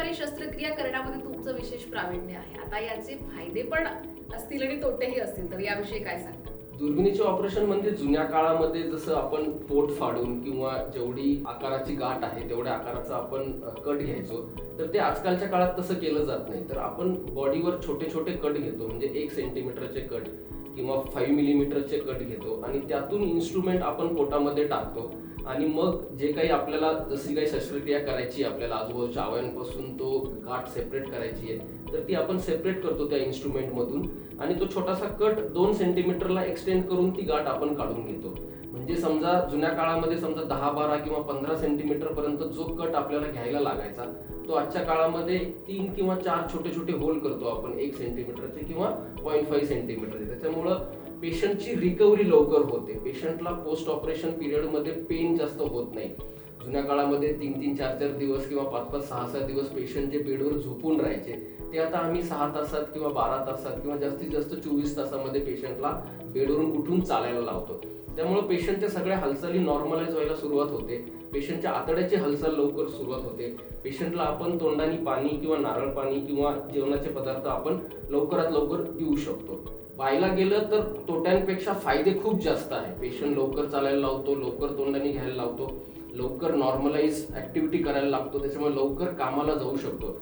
प्रकारे शस्त्रक्रिया करण्यामध्ये तुमचं विशेष प्रावीण्य आहे. आता याचे फायदे पण असतील आणि तोटेही असतील, तर याविषयी काय सांगता? दुर्बिणीचे ऑपरेशन म्हणजे जुन्या काळामध्ये जसं आपण पोट फाडून किंवा जेवढी आकाराची गाठ आहे तेवढ्या आकाराचा आपण कट घ्यायचो, तर ते आजकालच्या काळात तसं केलं जात नाही. तर आपण बॉडीवर छोटे छोटे कट घेतो, म्हणजे 1 सेंटीमीटरचे कट किंवा 5 मिलीमीटरचे कट घेतो आणि त्यातून इन्स्ट्रुमेंट आपण पोटामध्ये टाकतो आणि मग जे काही आपल्याला जशी काही शस्त्रक्रिया करायची आहे, आपल्याला आजूबाजूच्या अवयवांपासून तो गाठ सेपरेट करायची आहे, तर ती आपण सेपरेट करतो त्या इन्स्ट्रुमेंटमधून आणि तो छोटासा कट 2 सेंटीमीटरला एक्सटेंड करून ती गाठ आपण काढून घेतो. म्हणजे समजा जुन्या काळामध्ये समजा 10, 12 किंवा 15 सेंटीमीटर पर्यंत जो कट आपल्याला घ्यायला लागायचा, तो आजच्या काळामध्ये 3 किंवा 4 छोटे छोटे होल करतो आपण 1 सेंटीमीटरचे किंवा 0.5 सेंटीमीटरचे. त्याच्यामुळं पेशंटची रिकव्हरी लवकर होते. पेशंटला पोस्ट ऑपरेशन पिरियडमध्ये पेन जास्त होत नाही. जुन्या काळामध्ये 3-3, 4-4 दिवस किंवा 5-5, 6-6 दिवस पेशंट जे बेडवर झोपून राहायचे, ते आता आम्ही 6 तासात किंवा 12 तासात किंवा जास्तीत जास्त 24 तासामध्ये पेशंटला बेडवरून उठून चालायला लावतो. त्यामुळे पेशंटच्या सगळ्या हालचाली नॉर्मलाइज व्हायला सुरुवात होते. पेशंटच्या आतड्याची हालचाल लवकर सुरुवात होते. पेशंटला आपण तोंडाने पाणी किंवा नारळ पाणी किंवा जेवणाचे पदार्थ आपण लवकरात लवकर देऊ शकतो. पाहायला गेलं तर तोट्यांपेक्षा फायदे खूप जास्त आहे. पेशंट लवकर चालायला लावतो, लवकर तोंडाने घ्यायला लावतो, लवकर नॉर्मलाइज ऍक्टिव्हिटी करायला लागतो, त्याच्यामुळे लवकर कामाला जाऊ शकतो.